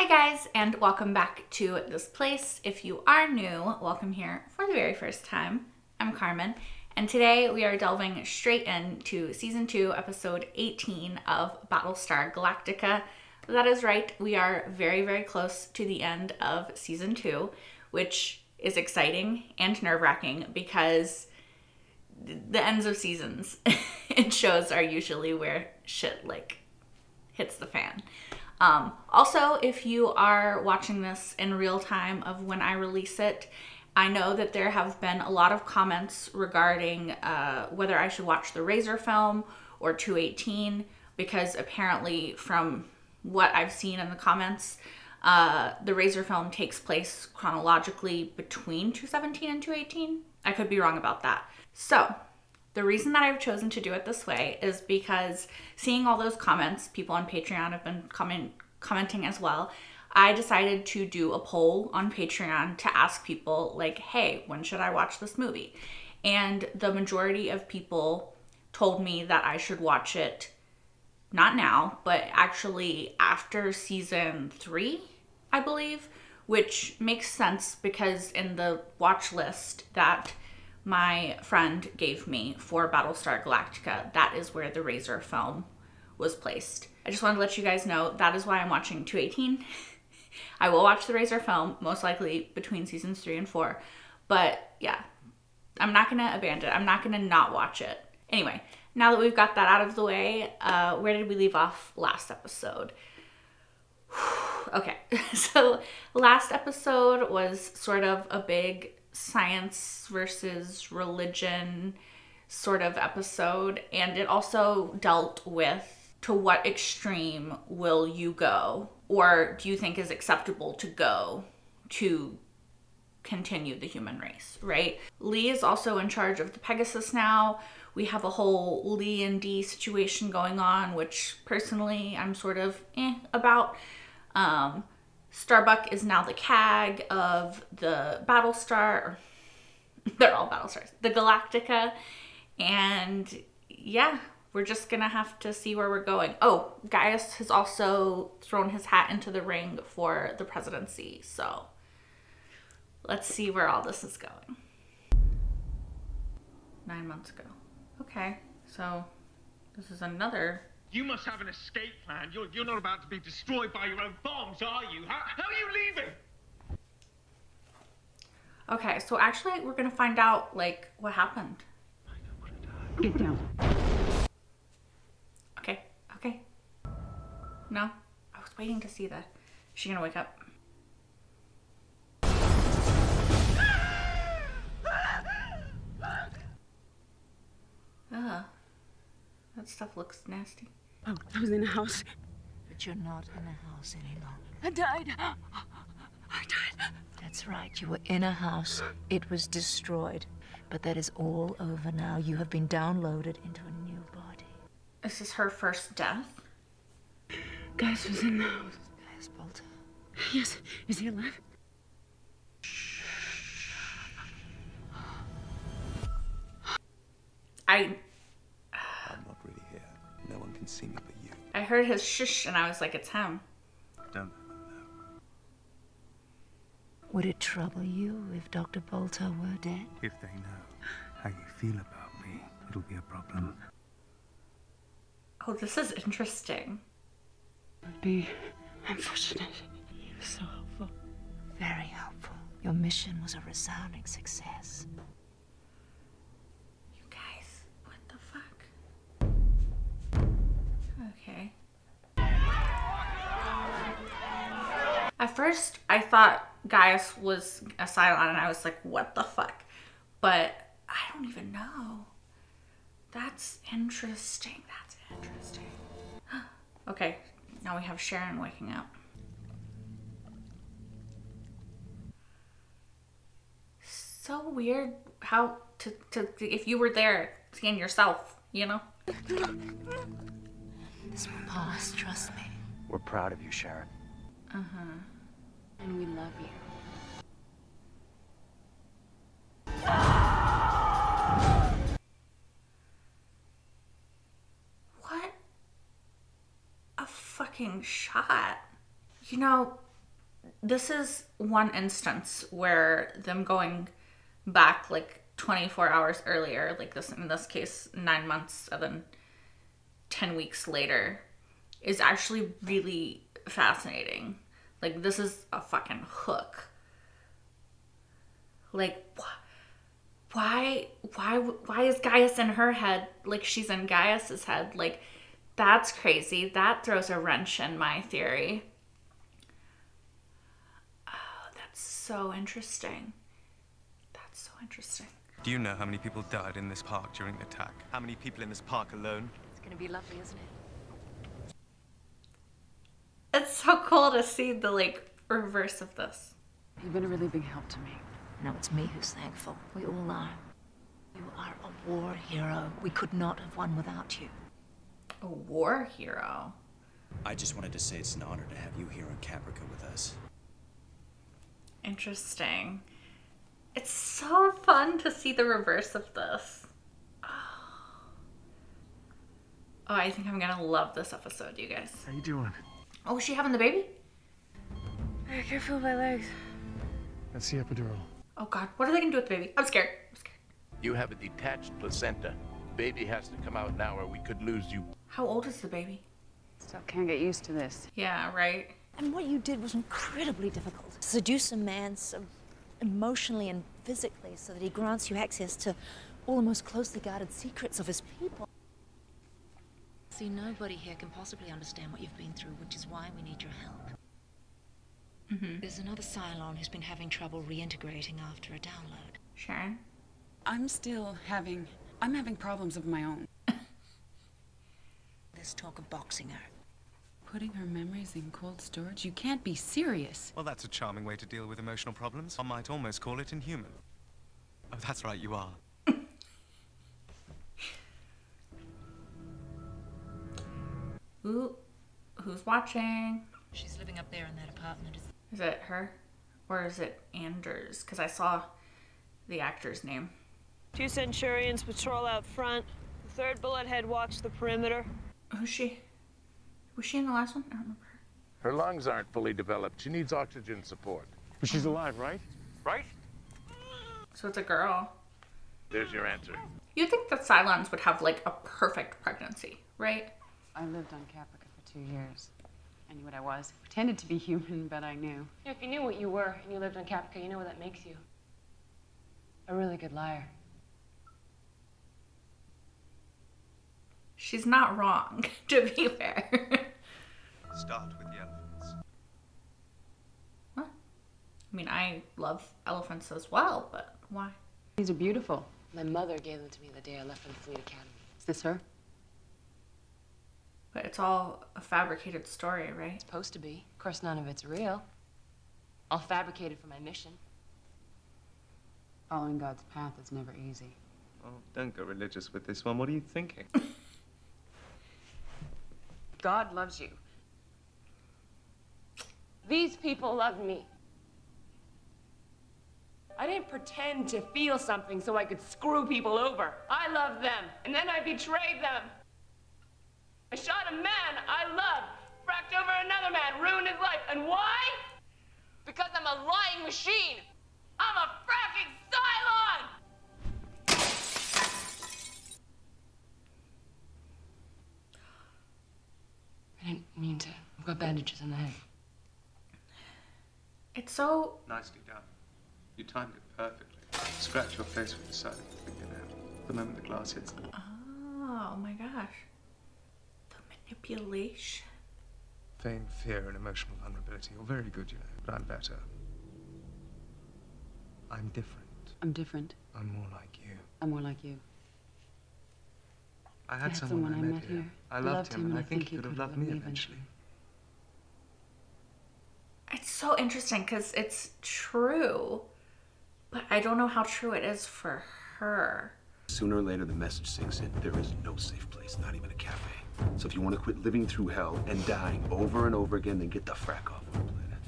Hi guys, and welcome back to this place. If you are new, welcome here for the very first time. I'm Carmen, and today we are delving straight into season 2, episode 18 of Battlestar Galactica. That is right, we are very, very close to the end of season 2, which is exciting and nerve-wracking because the ends of seasons in shows are usually where shit hits the fan. Also, if you are watching this in real time of when I release it, I know that there have been a lot of comments regarding whether I should watch the Razor film or 218, because apparently from what I've seen in the comments, the Razor film takes place chronologically between 217 and 218. I could be wrong about that. So the reason that I've chosen to do it this way is because seeing all those comments, people on Patreon have been commenting as well. I decided to do a poll on Patreon to ask people like, hey, when should I watch this movie? And the majority of people told me that I should watch it not now, but actually after season 3, I believe, which makes sense because in the watch list that my friend gave me for Battlestar Galactica, that is where the Razor film was placed. I just wanted to let you guys know that is why I'm watching 218. I will watch the Razor film, most likely between seasons 3 and 4. But yeah, I'm not gonna abandon it. I'm not gonna not watch it. Anyway, now that we've got that out of the way, where did we leave off last episode? Okay, so last episode was sort of a big science versus religion sort of episode, and it also dealt with to what extreme will you go, or do you think is acceptable to go to continue the human race, right? Lee is also in charge of the Pegasus now. We have a whole Lee and Dee situation going on, which personally I'm sort of about. Starbuck is now the CAG of the Battlestar. They're all Battlestars. The Galactica. And yeah, we're just gonna have to see where we're going. Oh, Gaius has also thrown his hat into the ring for the presidency. So let's see where all this is going. 9 months ago. Okay, so this is another... You must have an escape plan. You're not about to be destroyed by your own bombs, are you? How are you leaving? Okay, so actually we're gonna find out, like, what happened. Get down. Okay. No, I was waiting to see that. Is she gonna wake up? Ugh. That stuff looks nasty. Oh, I was in a house. But you're not in a house any longer. I died. I died. That's right. You were in a house. It was destroyed. But that is all over now. You have been downloaded into a new body. This is her first death? Gaius was in the house. Gaius Bolter. Yes. Is he alive? I'm not really here. No one can see me but you. I heard his shush and I was like, it's him. Don't let them know. Would it trouble you if Dr. Bolter were dead? If they know how you feel about me, it'll be a problem. Oh, this is interesting. It would be unfortunate. He was so helpful. Very helpful. Your mission was a resounding success. You guys, what the fuck? Okay. At first, I thought Gaius was a Cylon, and I was like, what the fuck? But I don't even know. That's interesting. That's interesting. Okay, now we have Sharon waking up. So weird how to if you were there seeing yourself, you know? This will pass, trust me. We're proud of you, Sharon. And we love you. What a fucking shot. You know, this is one instance where them going back like 24 hours earlier, like this in this case 9 months and then 10 weeks later, is actually really fascinating. Like, this is a fucking hook. Like, why is Gaius in her head like she's in Gaius's head? Like, that's crazy. That throws a wrench in my theory. Oh, that's so interesting. That's so interesting. Do you know how many people died in this park during the attack? How many people in this park alone? It's gonna be lovely, isn't it? It's so cool to see the, like, reverse of this. You've been a really big help to me. No, it's me who's thankful. We all are. You are a war hero. We could not have won without you. A war hero. I just wanted to say it's an honor to have you here in Caprica with us. Interesting. It's so fun to see the reverse of this. Oh, I think I'm gonna love this episode, you guys. How you doing? Oh, is she having the baby? I can't feel my legs. That's the epidural. Oh God, what are they gonna do with the baby? I'm scared. I'm scared. You have a detached placenta. Baby has to come out now or we could lose you. How old is the baby? Still can't get used to this. Yeah, right. And what you did was incredibly difficult. Seduce a man so emotionally and physically so that he grants you access to all the most closely guarded secrets of his people. See, nobody here can possibly understand what you've been through, which is why we need your help. There's another Cylon who's been having trouble reintegrating after a download. Sharon? I'm having problems of my own. There's talk of boxing her. Putting her memories in cold storage? You can't be serious. Well, that's a charming way to deal with emotional problems. I might almost call it inhuman. Oh, that's right, you are. Ooh, who's watching? She's living up there in that apartment. Is it her? Or is it Anders? Because I saw the actor's name. 2 Centurions patrol out front. The 3rd bullet head walks the perimeter. Who's she? Was she in the last one? I don't remember her. Her lungs aren't fully developed. She needs oxygen support. But she's alive, right? Right? So it's a girl. There's your answer. You'd think that Cylons would have like a perfect pregnancy, right? I lived on Caprica for 2 years. I knew what I was. Pretended to be human, but I knew. If you knew what you were and you lived on Caprica, you know what that makes you. A really good liar. She's not wrong, to be fair. Start with the elephants. What? I mean, I love elephants as well, but why? These are beautiful. My mother gave them to me the day I left for the Fleet Academy. Is this her? But it's all a fabricated story, right? It's supposed to be. Of course, none of it's real. All fabricated for my mission. Following God's path is never easy. Oh, don't go religious with this one. What are you thinking? God loves you. These people love me. I didn't pretend to feel something so I could screw people over. I loved them, and then I betrayed them. I shot a man I loved, fracked over another man, ruined his life. And why? Because I'm a lying machine. I'm a fracking Cylon! I didn't mean to. I've got bandages on the head. It's so... Nicely done. You timed it perfectly. Scratch your face with the side of the fingernail. The moment the glass hits them. Oh my gosh. The manipulation. Vain fear and emotional vulnerability. You're very good, you know, but I'm better. I'm different. I'm different. I'm more like you. I'm more like you. I had someone I met here. I loved him, and I think he could have loved me eventually. It's so interesting because it's true, but I don't know how true it is for her. Sooner or later, the message sinks in. There is no safe place, not even a cafe. So if you want to quit living through hell and dying over and over again, then get the frack off our planet.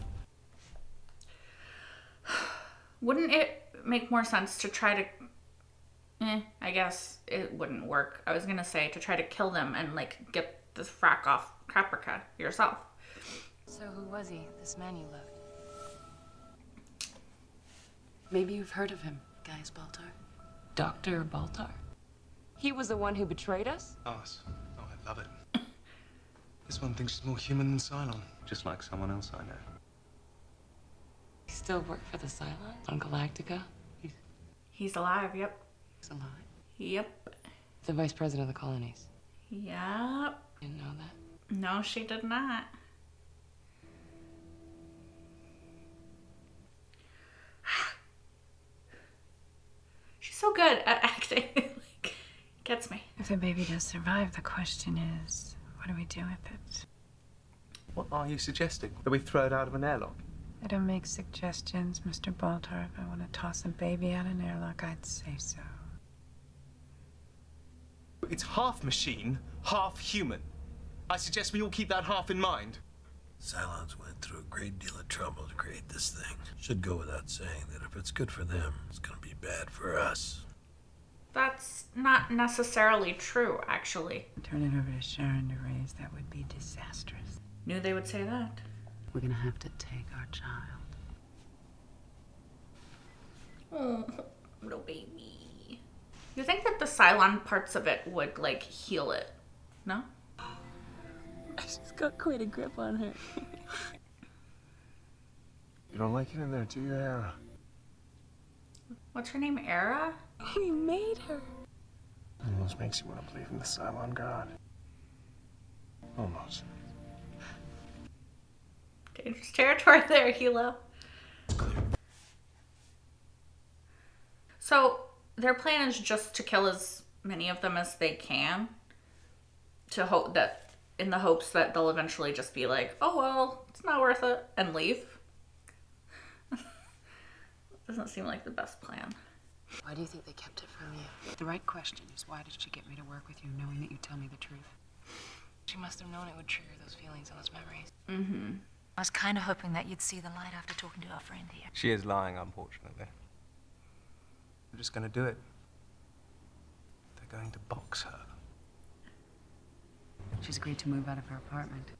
Wouldn't it make more sense to try to... I guess it wouldn't work. I was gonna say to try to kill them and like get the frack off Caprica yourself. So who was he, this man you loved? Maybe you've heard of him, Gaius Baltar. Dr. Baltar. He was the one who betrayed us? Us. Oh, I love it. This one thinks she's more human than Cylon. Just like someone else I know. He still work for the Cylons on Galactica? He's alive, yep. He's alive? Yep. The vice president of the colonies. Yep. Didn't know that. No, she did not. She's so good at acting. Like, gets me. If the baby does survive, the question is, what do we do with it? What are you suggesting? That we throw it out of an airlock? I don't make suggestions, Mr. Baltar. If I want to toss a baby out an airlock, I'd say so. It's half machine, half human. I suggest we all keep that half in mind. Cylons went through a great deal of trouble to create this thing. Should go without saying that if it's good for them, it's gonna be bad for us. That's not necessarily true, actually. Turn it over to Sharon to raise. That would be disastrous. Knew they would say that. We're gonna have to take our child. Oh, little baby. You think that the Cylon parts of it would, like, heal it? No? She's got quite a grip on her. You don't like it in there, do you, Era? What's her name, Era? We made her. Almost makes you want to believe in the Cylon God. Almost. Dangerous territory there, Hilo. So, their plan is just to kill as many of them as they can, to hope that, in the hopes that they'll eventually just be like, oh well, it's not worth it, and leave. Doesn't seem like the best plan. Why do you think they kept it from you? The right question is, why did she get me to work with you, knowing that you'd tell me the truth? She must have known it would trigger those feelings and those memories. Mm-hmm. I was kind of hoping that you'd see the light after talking to our friend here. She is lying, unfortunately. They're just gonna do it. They're going to box her. She's agreed to move out of her apartment.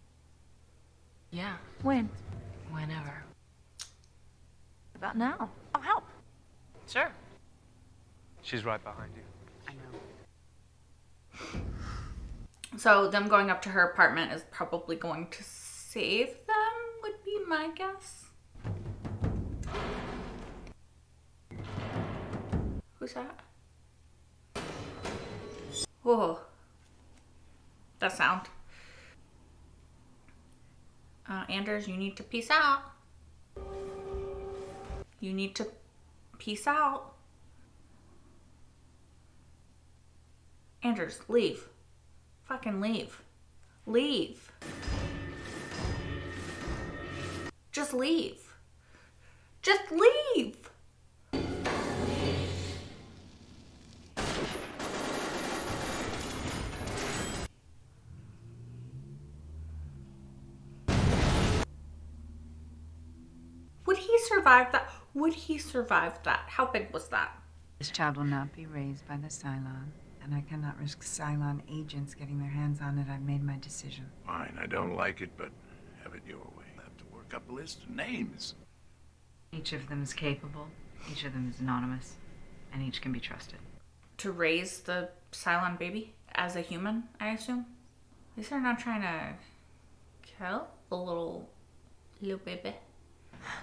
Yeah, When? whenever. About now. I'll help. Sure. She's right behind you. I know. So them going up to her apartment is probably going to save them, would be my guess. Who's that? Whoa. That sound. Anders, you need to peace out. You need to peace out. Anders, leave. Fucking leave. Leave. Just leave. Just leave. Would he survive that? Would he survive that? How big was that? This child will not be raised by the Cylon, and I cannot risk Cylon agents getting their hands on it. I've made my decision. Fine, I don't like it, but have it your way. I have to work up a list of names. Each of them is capable, each of them is anonymous, and each can be trusted. To raise the Cylon baby as a human, I assume? At least they're not trying to kill the little baby.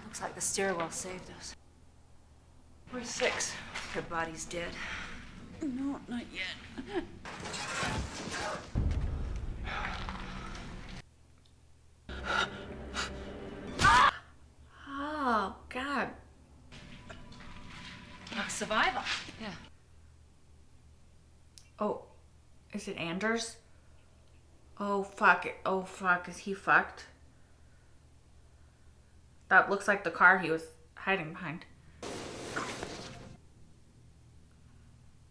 Looks like the stairwell saved us. Where's 6? Her body's dead. No, not yet. Oh, God. A survivor. Yeah. Oh, is it Anders? Oh, fuck. Oh, fuck. Is he fucked? That looks like the car he was hiding behind.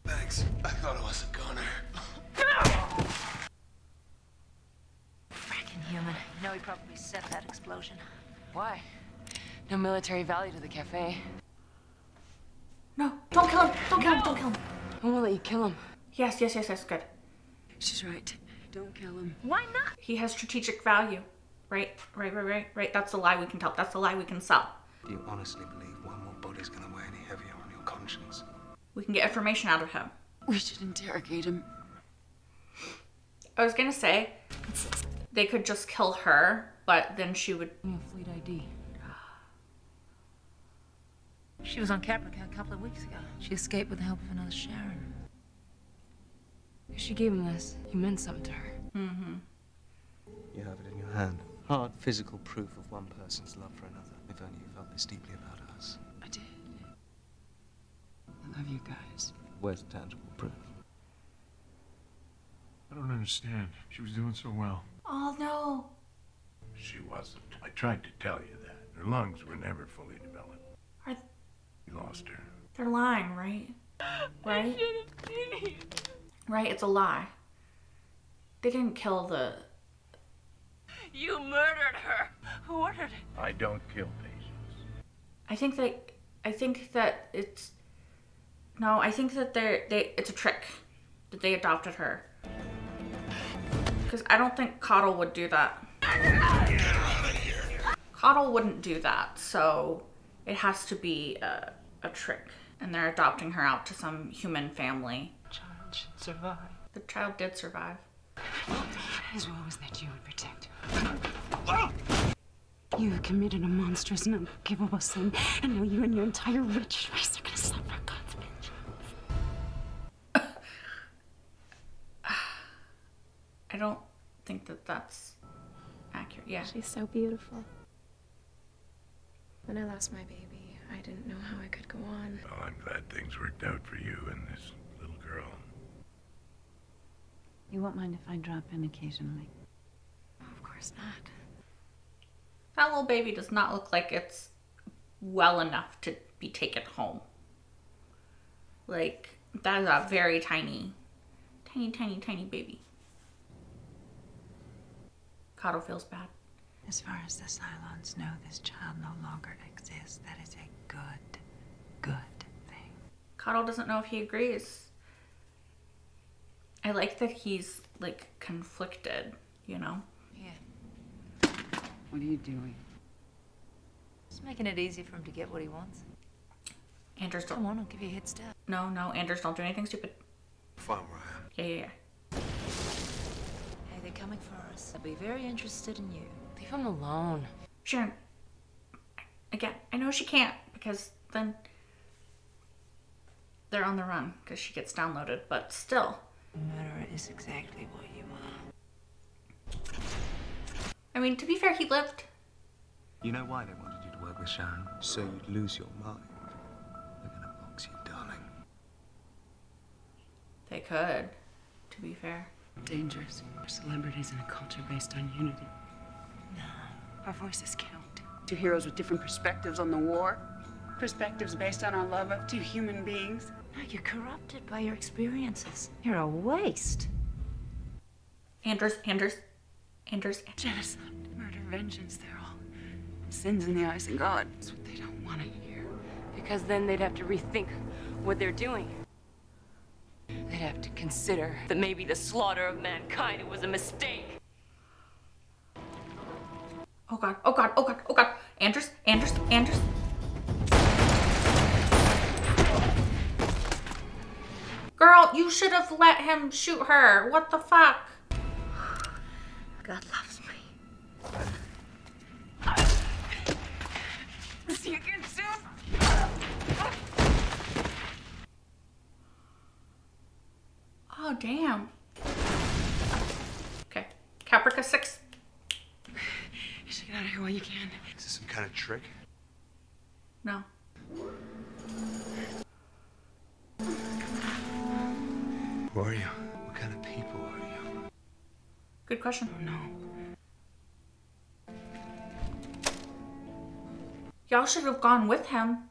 Thanks. I thought it was a gunner. Fracking human. You know he probably set that explosion. Why? No military value to the cafe. No, don't kill him. Don't kill him. Don't kill him. I won't let you kill him. Yes, yes, yes, yes. Good. She's right. Don't kill him. Why not? He has strategic value. Right. That's the lie we can tell. That's the lie we can sell. Do you honestly believe one more body is going to weigh any heavier on your conscience. We can get information out of him. We should interrogate him. I was gonna say, they could just kill her, but then she would... Fleet ID. She was on Caprica a couple of weeks ago. She escaped with the help of another Sharon. If she gave him this, he meant something to her. Mm-hmm. You have it in your hand. Hard physical proof of one person's love for another. If only you felt this deeply about us. I did. I love you guys. Where's the tangible proof? I don't understand. She was doing so well. Oh, no. She wasn't. I tried to tell you that. Her lungs were never fully developed. Are We lost her. They're lying, right? Right? Right, it's a lie. They didn't kill the... You murdered her. Who ordered it? I don't kill patients. I think that it's... No, I think that it's a trick. That they adopted her. Because I don't think Coddle would do that. Coddle wouldn't do that, so it has to be a trick. And they're adopting her out to some human family. The child should survive. The child did survive. His will was that you would protect her. You have committed a monstrous and unforgivable sin, and now you and your entire rich race are going to suffer God's vengeance. I don't think that that's accurate. Yeah. She's so beautiful. When I lost my baby, I didn't know how I could go on. Well, I'm glad things worked out for you and this little girl. You won't mind if I drop in occasionally? Of course not. That little baby does not look like it's well enough to be taken home. Like, that is a very tiny baby. Coddle feels bad. As far as the Cylons know, this child no longer exists. That is a good thing. Coddle doesn't know if he agrees. I like that he's, like, conflicted, you know? Yeah. What are you doing? Just making it easy for him to get what he wants. Anders, don't... Come on, I'll give you a head start. No, Anders, don't do anything stupid. Fine where I am. Yeah. Hey, they're coming for us. They'll be very interested in you. Leave him alone. Sharon, again, I know she can't, because then they're on the run, because she gets downloaded, but still. Murderer is exactly what you are. I mean, to be fair, he lived. You know why they wanted you to work with Sharon? So you'd lose your mind. They're gonna box you, darling. They could, to be fair. Dangerous. We're celebrities in a culture based on unity. No. Our voices count. Two heroes with different perspectives on the war. Perspectives based on our love of two human beings. No, you're corrupted by your experiences. You're a waste. Anders. Genocide, murder, vengeance, they're all sins in the eyes of God. That's what they don't want to hear. Because then they'd have to rethink what they're doing. They'd have to consider that maybe the slaughter of mankind was a mistake. Oh God. Anders. Girl, you should have let him shoot her. What the fuck? God loves me. See you again soon. Oh, damn. Okay. Caprica 6. You should get out of here while you can. Is this some kind of trick? No. Who are you? What kind of people are you? Good question. Oh, no. Y'all should have gone with him.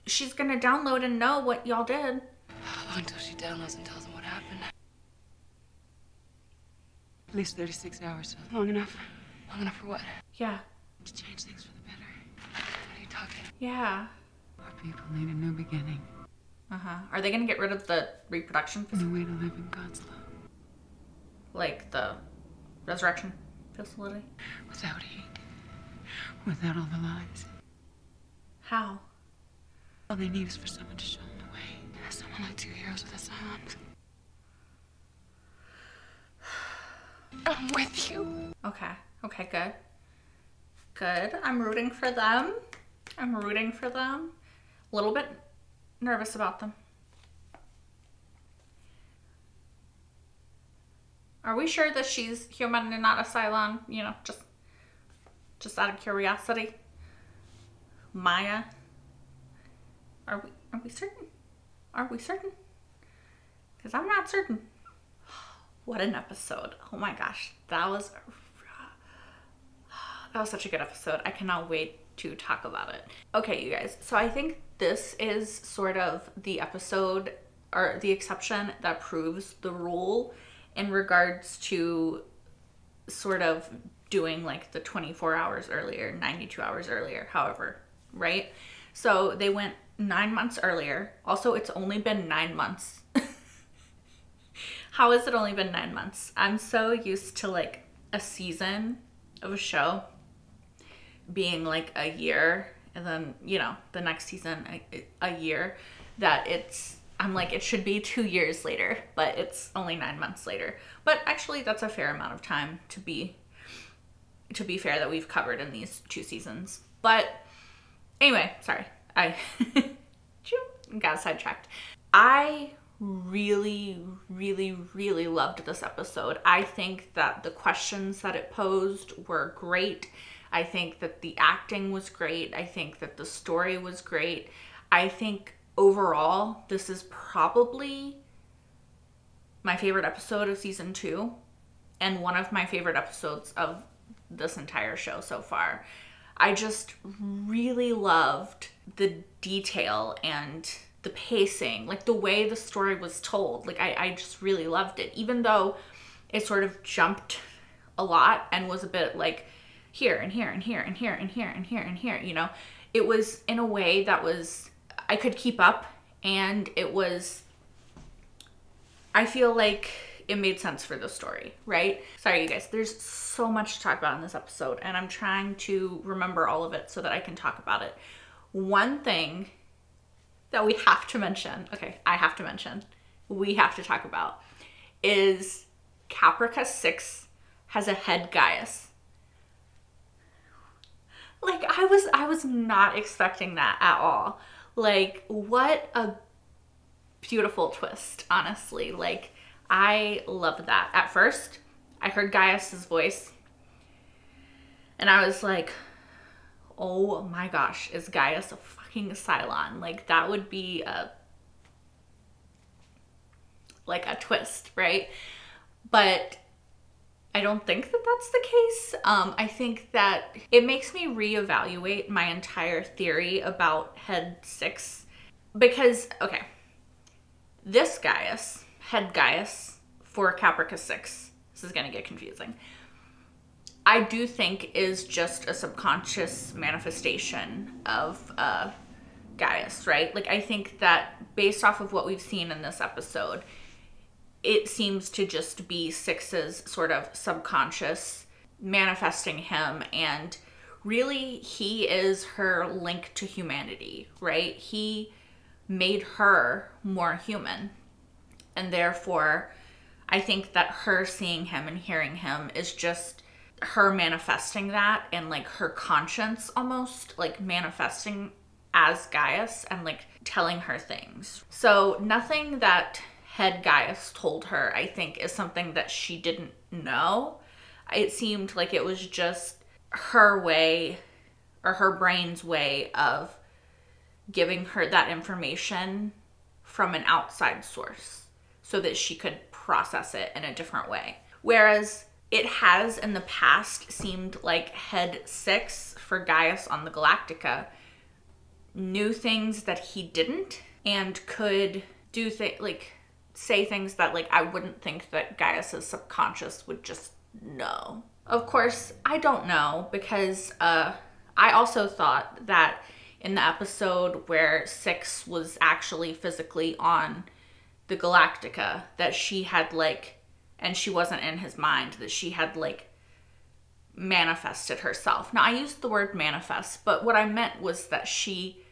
She's gonna download and know what y'all did. How long until she downloads and tells them what happened? At least 36 hours. Long enough? Long enough for what? Yeah. To change things for the better. What are you talking? Yeah. Our people need a new beginning. Are they gonna get rid of the reproduction A new facility? way to live in God's love. Like the resurrection facility? Without hate. Without all the lies. How? All they need is for someone to show them the way. Someone like two heroes with a silence. I'm with you. Okay. Okay, good. Good. I'm rooting for them. I'm rooting for them. A little bit nervous about them. Are we sure that she's human and not a Cylon? You know, just out of curiosity. Maya. Are we certain? Are we certain? Because I'm not certain. What an episode. Oh my gosh. That was such a good episode. I cannot wait to talk about it. Okay, you guys. So I think this is sort of the episode, or the exception that proves the rule in regards to sort of doing like the 24 hours earlier, 92 hours earlier, however, right? So they went 9 months earlier. Also, it's only been 9 months. How has it only been 9 months? I'm so used to like a season of a show being like a year, and then, you know, the next season a year, that I'm like, it should be 2 years later, but it's only 9 months later. But actually that's a fair amount of time to be fair that we've covered in these 2 seasons. But anyway, sorry, I got sidetracked. I really loved this episode. I think that the questions that it posed were great. I think that the acting was great. I think that the story was great. I think overall, this is probably my favorite episode of season 2 and one of my favorite episodes of this entire show so far. I just really loved the detail and the pacing, like the way the story was told. Like I just really loved it, even though it sort of jumped a lot and was a bit like here and here and here and here and here and here and here, you know. It was in a way that was, I could keep up, and it was, I feel like it made sense for the story, right? Sorry, you guys, there's so much to talk about in this episode, and I'm trying to remember all of it so that I can talk about it. One thing that we have to mention, okay, I have to mention, we have to talk about, is Caprica 6 has a head Gaius. Like, I was not expecting that at all. Like, what a beautiful twist, honestly. Like, I love that. At first, I heard Gaius's voice, and I was like, oh my gosh, is Gaius a fucking Cylon? Like, that would be a twist, right? But I don't think that that's the case. I think that it makes me reevaluate my entire theory about Head 6. Because, okay, this Gaius, Head Gaius for Caprica 6, this is gonna get confusing, I do think is just a subconscious manifestation of Gaius, right? Like, I think that based off of what we've seen in this episode, it seems to just be Six's sort of subconscious manifesting him, and really he is her link to humanity, right? He made her more human, and therefore I think that her seeing him and hearing him is just her manifesting that, and like her conscience almost like manifesting as Gaius and like telling her things. So nothing that Head Gaius told her, I think, is something that she didn't know. It seemed like it was just her way, or her brain's way, of giving her that information from an outside source so that she could process it in a different way. Whereas it has in the past seemed like Head 6 for Gaius on the Galactica knew things that he didn't, and could do things like say things that like I wouldn't think that Gaius's subconscious would just know. Of course, I don't know, because I also thought that in the episode where Six was actually physically on the Galactica, that she had like, and she wasn't in his mind, that she had like manifested herself. Now, I used the word manifest, but what I meant was that she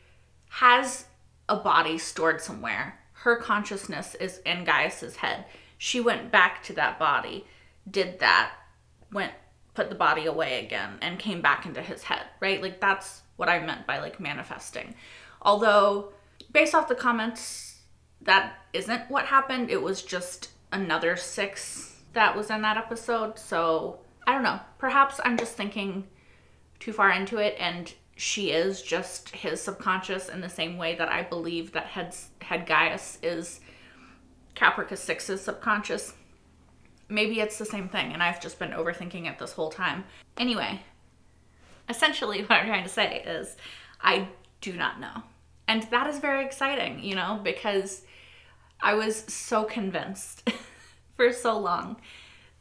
has a body stored somewhere. Her consciousness is in Gaius's head. She went back to that body, did that, put the body away again, and came back into his head, right? Like, that's what I meant by, like, manifesting. Although, based off the comments, that isn't what happened. It was just another 6 that was in that episode. So, I don't know. Perhaps I'm just thinking too far into it, and she is just his subconscious in the same way that I believe that head Gaius is Caprica 6's subconscious. Maybe it's the same thing, and I've just been overthinking it this whole time. Anyway, essentially what I'm trying to say is I do not know. And that is very exciting, you know, because I was so convinced for so long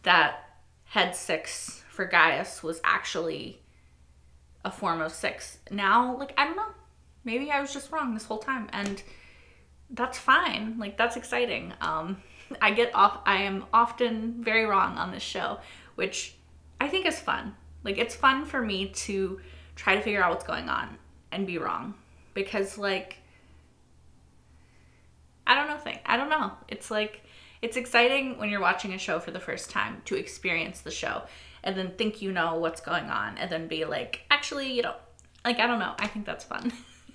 that head 6 for Gaius was actually a form of 6. Now, like, I don't know. Maybe I was just wrong this whole time, and that's fine. Like, that's exciting. I am often very wrong on this show, which I think is fun. Like, it's fun for me to try to figure out what's going on and be wrong, because, like, I don't know. It's like, it's exciting when you're watching a show for the first time to experience the show and then think you know what's going on and then be like, actually, you don't. Like, I don't know. I think that's fun.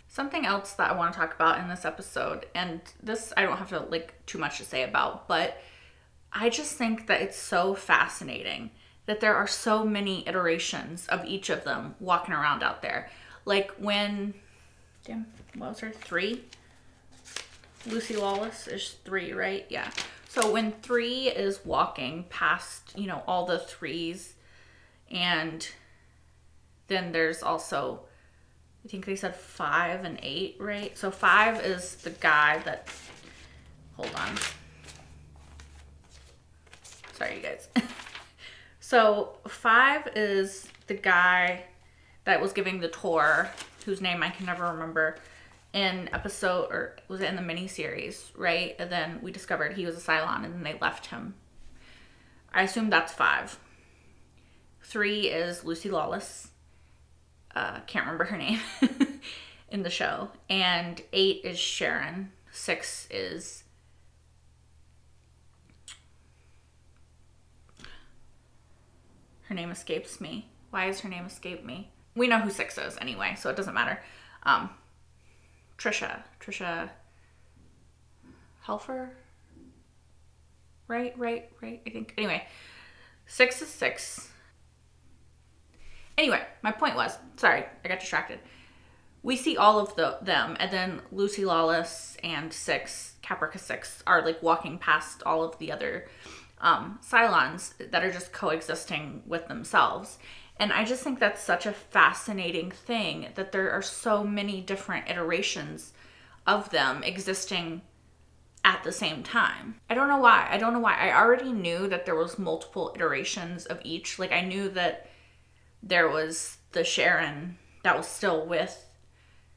Something else that I want to talk about in this episode, and this I don't have to, like, too much to say about, but I just think that it's so fascinating that there are so many iterations of each of them walking around out there. Like when, what was her, 3? Lucy Lawless is 3, right? Yeah. So when 3 is walking past, you know, all the 3s, and then there's also, I think they said 5 and 8, right? So 5 is the guy that, hold on. Sorry, you guys. So 5 is the guy that was giving the tour, whose name I can never remember, in episode, or was it in the miniseries, right? And then we discovered he was a Cylon, and then they left him. I assume that's 5. 3 is Lucy Lawless. Can't remember her name in the show. And 8 is Sharon. 6 is... her name escapes me. Why is her name escape me? We know who 6 is anyway, so it doesn't matter. Trisha Helfer? Right, I think. Anyway, 6 is 6. Anyway, my point was, sorry, I got distracted. We see all of them, and then Lucy Lawless and 6, Caprica 6, are like walking past all of the other Cylons that are just coexisting with themselves. And I just think that's such a fascinating thing, that there are so many different iterations of them existing at the same time. I don't know why. I already knew that there was multiple iterations of each. Like, I knew that there was the Sharon that was still with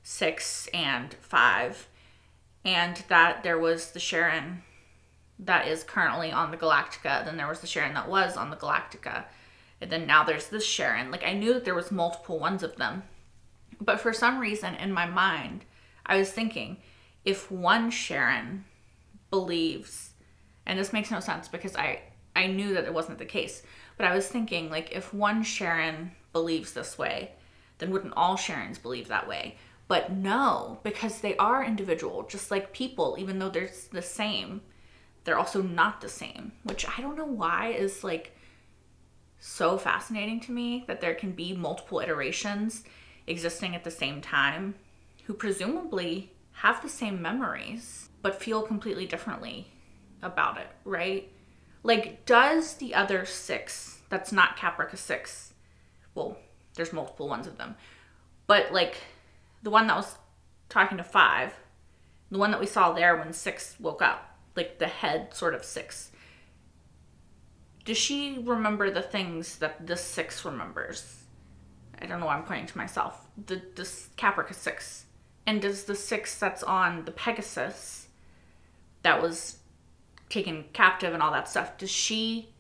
6 and 5, and that there was the Sharon that is currently on the Galactica. Then there was the Sharon that was on the Galactica. And then now there's this Sharon. Like, I knew that there was multiple ones of them. But for some reason in my mind, I was thinking, if one Sharon believes, and this makes no sense because I knew that it wasn't the case, but I was thinking, like, if one Sharon believes this way, then wouldn't all Sharons believe that way? But no, because they are individual, just like people, even though they're the same, they're also not the same, which I don't know why is, like, so fascinating to me, that there can be multiple iterations existing at the same time who presumably have the same memories but feel completely differently about it, right? Like, does the other 6 that's not Caprica 6, well, there's multiple ones of them, but like the one that was talking to 5, the one that we saw there when 6 woke up, like the head sort of 6, does she remember the things that the 6 remembers? I don't know why I'm pointing to myself. This Caprica 6. And does the 6 that's on the Pegasus that was taken captive and all that stuff, does she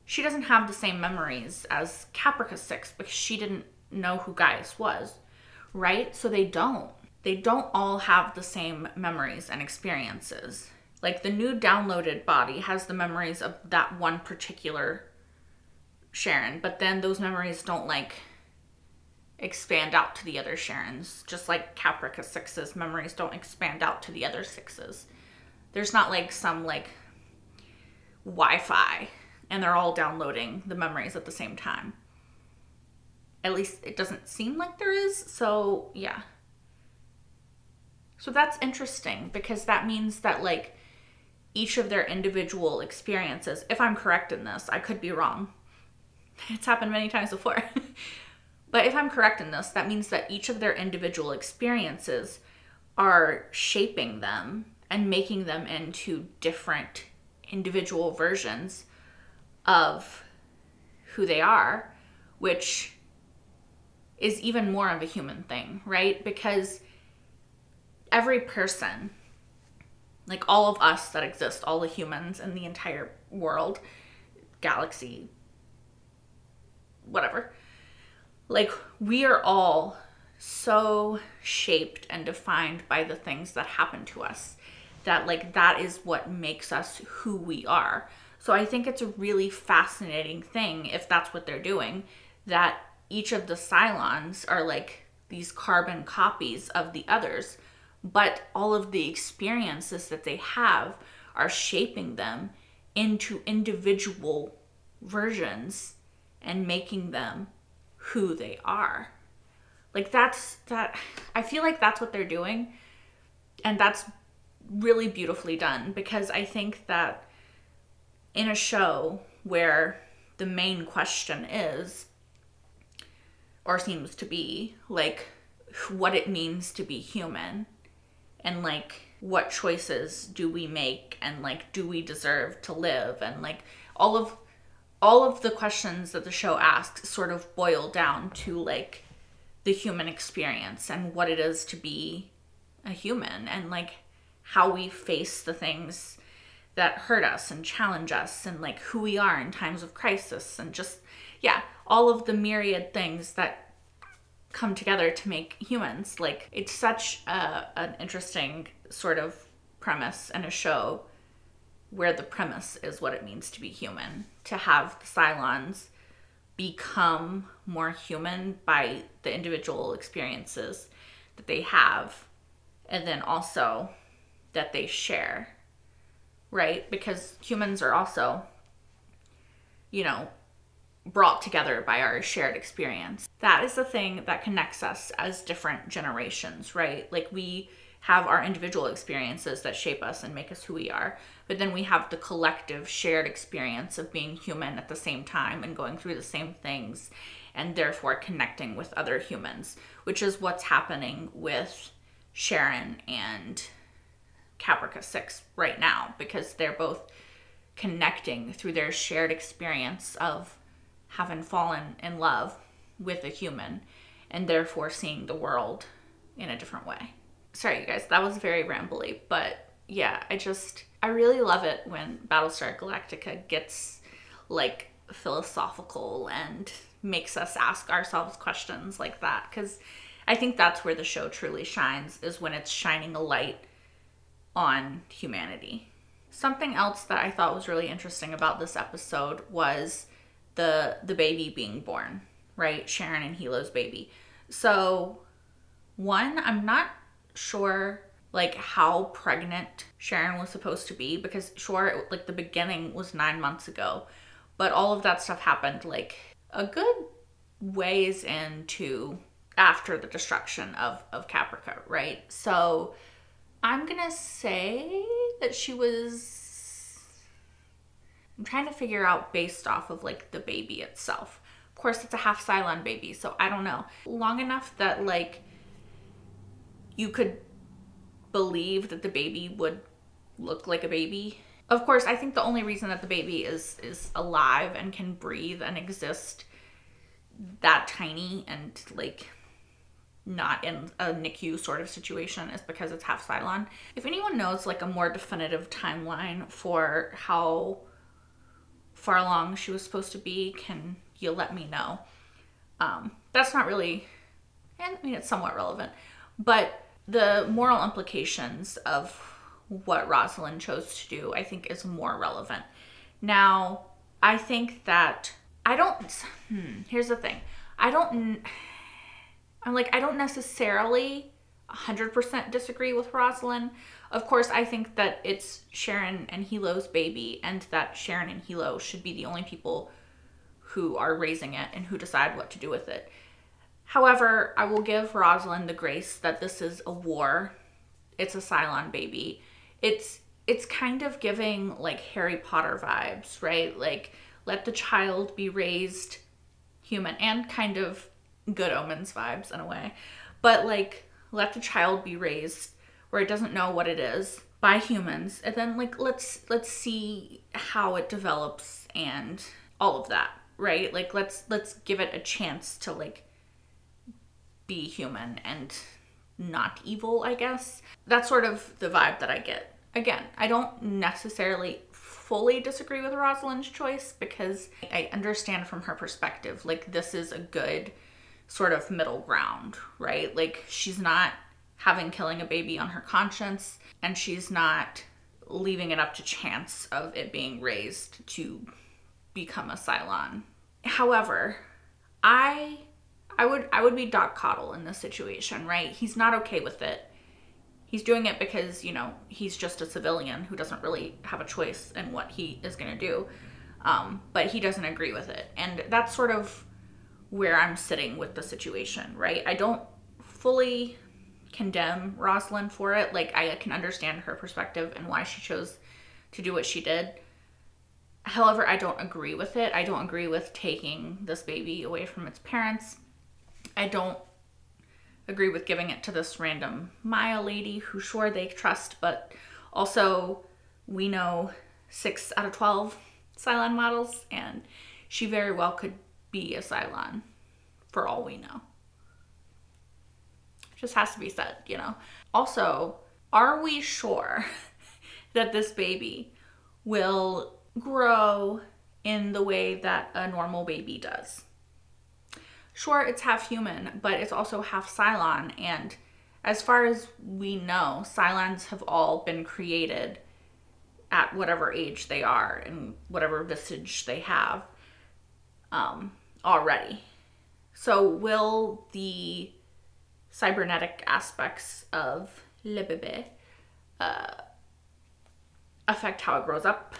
doesn't have the same memories as Caprica 6 because she didn't know who Gaius was, right? So they don't. they don't all have the same memories and experiences. Like the new downloaded body has the memories of that one particular Sharon, but then those memories don't like expand out to the other Sharons, just like Caprica 6's memories don't expand out to the other 6s. There's not like some like Wi-Fi and they're all downloading the memories at the same time. At least it doesn't seem like there is, so yeah. So that's interesting because that means that like each of their individual experiences, if I'm correct in this, I could be wrong. It's happened many times before. But if I'm correct in this, that means that each of their individual experiences are shaping them and making them into different individual versions of who they are, which is even more of a human thing, right? Because every person, like all of us that exist, all the humans in the entire world, galaxy, whatever, like we are all so shaped and defined by the things that happen to us that like that is what makes us who we are. So I think it's a really fascinating thing, if that's what they're doing, that each of the Cylons are like these carbon copies of the others, but all of the experiences that they have are shaping them into individual versions and making them who they are. Like that, I feel like that's what they're doing. And that's really beautifully done, because I think that in a show where the main question is, or seems to be, like what it means to be human, and like what choices do we make, and like do we deserve to live, and like all of the questions that the show asks sort of boil down to like the human experience and what it is to be a human, and like how we face the things that hurt us and challenge us, and like who we are in times of crisis, and just, yeah, all of the myriad things that come together to make humans. Like it's such an interesting sort of premise in a show where the premise is what it means to be human, to have the Cylons become more human by the individual experiences that they have, and then also that they share, right? Because humans are also, you know, brought together by our shared experience. That is the thing that connects us as different generations, right? Like we have our individual experiences that shape us and make us who we are, but then we have the collective shared experience of being human at the same time and going through the same things, and therefore connecting with other humans, which is what's happening with Sharon and Caprica 6 right now, because they're both connecting through their shared experience of having fallen in love with a human and therefore seeing the world in a different way. Sorry, you guys, that was very rambly, but yeah, I really love it when Battlestar Galactica gets like philosophical and makes us ask ourselves questions like that, because I think that's where the show truly shines, is when it's shining a light on humanity. Something else that I thought was really interesting about this episode was the baby being born, right? Sharon and Hilo's baby. So one, I'm not sure like how pregnant Sharon was supposed to be, because sure, like the beginning was 9 months ago, but all of that stuff happened like a good ways into after the destruction of Caprica, right? So I'm gonna say that she was, I'm trying to figure out based off of like the baby itself. Of course, it's a half Cylon baby, so I don't know. Long enough that like you could believe that the baby would look like a baby. Of course, I think the only reason that the baby is alive and can breathe and exist that tiny and like not in a NICU sort of situation is because it's half Cylon. If anyone knows like a more definitive timeline for how far along she was supposed to be, can you let me know? That's not really, I mean, it's somewhat relevant, but the moral implications of what Rosalind chose to do, I think, is more relevant. Now, I think that here's the thing. I don't necessarily 100% disagree with Rosalind. Of course, I think that it's Sharon and Hilo's baby, and that Sharon and Hilo should be the only people who are raising it and who decide what to do with it. However, I will give Rosalind the grace that this is a war. It's a Cylon baby. It's kind of giving like Harry Potter vibes, right? Like, let the child be raised human, and kind of Good Omens vibes in a way. But like, let the child be raised where it doesn't know what it is by humans, and then like let's see how it develops and all of that, right? Like let's give it a chance to like be human and not evil, I guess. That's sort of the vibe that I get. Again, I don't necessarily fully disagree with Rosalind's choice, because I understand from her perspective, like this is a good sort of middle ground, right? Like she's not having killing a baby on her conscience, and she's not leaving it up to chance of it being raised to become a Cylon. However, I would be Doc Coddle in this situation, right? He's not okay with it. He's doing it because, you know, he's just a civilian who doesn't really have a choice in what he is going to do. But he doesn't agree with it. And that's sort of where I'm sitting with the situation, right? I don't fully condemn Rosalind for it. Like, I can understand her perspective and why she chose to do what she did. However, I don't agree with it. I don't agree with taking this baby away from its parents. I don't agree with giving it to this random Maya lady who, sure, they trust, but also we know 6 out of 12 Cylon models, and she very well could be a Cylon for all we know. Just has to be said, you know. Also, are we sure that this baby will grow in the way that a normal baby does? Sure, it's half human, but it's also half Cylon, and as far as we know, Cylons have all been created at whatever age they are and whatever visage they have already. So will the cybernetic aspects of Le Bébé affect how it grows up?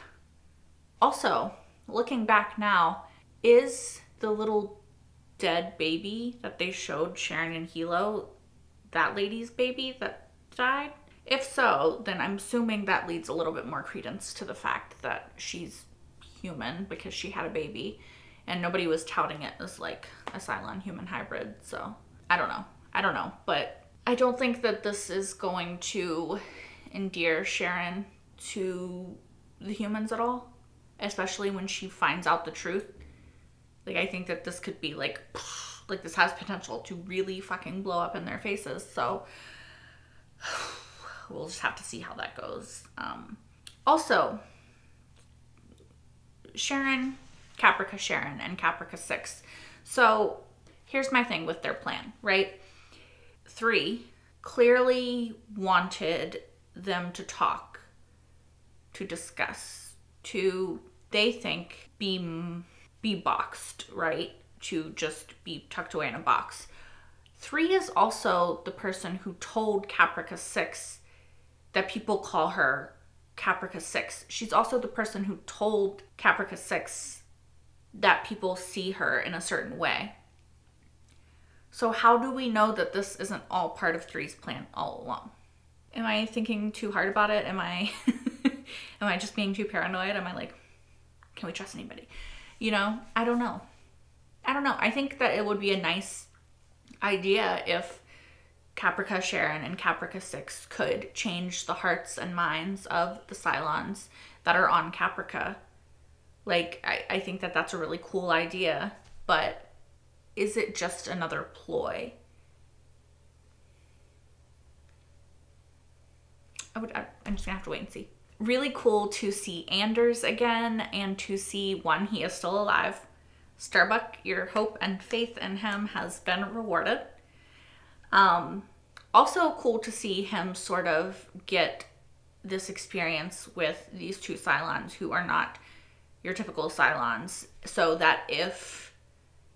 Also, looking back now, is the little dead baby that they showed Sharon and Hilo that lady's baby that died? If so, then I'm assuming that leads a little bit more credence to the fact that she's human because she had a baby, and nobody was touting it as like a Cylon human hybrid. So I don't know, but I don't think that this is going to endear Sharon to the humans at all, especially when she finds out the truth. Like, I think that this could be like this has potential to really fucking blow up in their faces. So we'll just have to see how that goes. Also, Sharon, Caprica Sharon, and Caprica 6. So here's my thing with their plan, right? 3 clearly wanted them to talk, to discuss, to, they think, be boxed, right? To just be tucked away in a box. 3 is also the person who told Caprica 6 that people call her Caprica 6. She's also the person who told Caprica 6 that people see her in a certain way. So how do we know that this isn't all part of 3's plan all along? Am I thinking too hard about it? Am I am I just being too paranoid? Am I like, can we trust anybody? You know, I don't know. I think that it would be a nice idea if Caprica Sharon and Caprica 6 could change the hearts and minds of the Cylons that are on Caprica. Like, I think that that's a really cool idea, but is it just another ploy? I'm just gonna have to wait and see. Really cool to see Anders again, and to see, one, he is still alive. Starbuck, your hope and faith in him has been rewarded. Also cool to see him sort of get this experience with these two Cylons who are not your typical Cylons, so that if,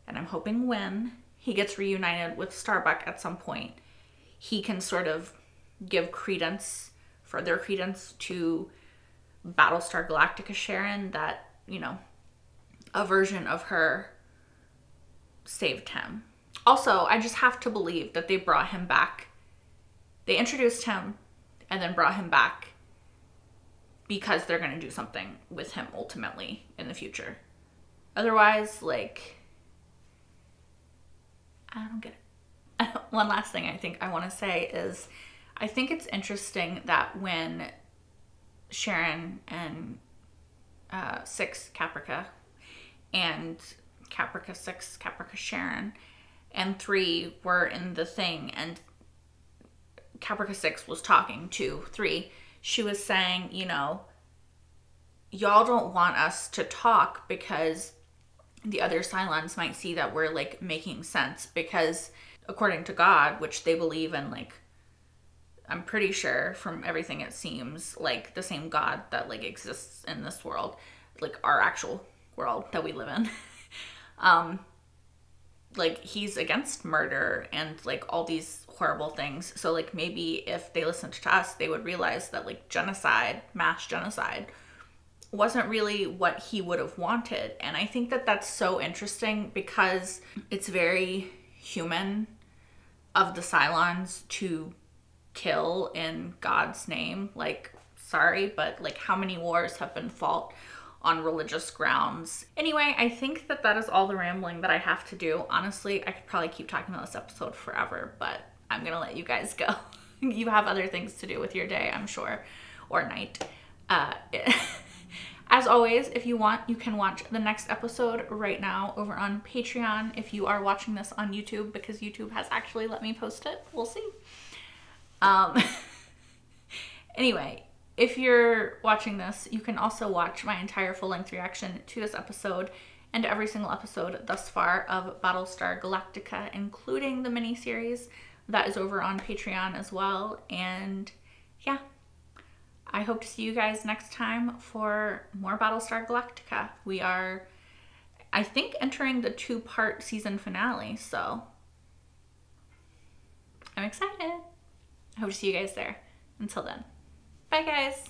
and I'm hoping when, he gets reunited with Starbuck at some point, he can sort of give credence, further credence to Battlestar Galactica Sharon, that, you know, a version of her saved him. Also, I just have to believe that they brought him back. They introduced him and then brought him back because they're going to do something with him ultimately in the future. Otherwise, like, I don't get it. One last thing I think I want to say is I think it's interesting that when Sharon and 6 Caprica and Caprica 6 Caprica Sharon and 3 were in the thing, and Caprica 6 was talking to 3, she was saying, you know, y'all don't want us to talk because the other Cylons might see that we're like making sense, because according to God, which they believe in, like, I'm pretty sure from everything it seems like the same God that like exists in this world, like our actual world that we live in, like he's against murder and like all these horrible things. So like maybe if they listened to us, they would realize that like genocide, mass genocide, wasn't really what he would have wanted. And I think that that's so interesting because it's very human of the Cylons to kill in God's name. Like, sorry, but like how many wars have been fought on religious grounds? Anyway, I think that that is all the rambling that I have to do. Honestly, I could probably keep talking about this episode forever, but I'm gonna let you guys go. You have other things to do with your day, I'm sure, or night. As always, if you want, you can watch the next episode right now over on Patreon if you are watching this on YouTube, because YouTube has actually let me post it. We'll see. Anyway, if you're watching this, you can also watch my entire full-length reaction to this episode and every single episode thus far of Battlestar Galactica, including the miniseries that is over on Patreon as well. And yeah, I hope to see you guys next time for more Battlestar Galactica. We are, I think, entering the 2-part season finale, so I'm excited. I hope to see you guys there. Until then, bye guys.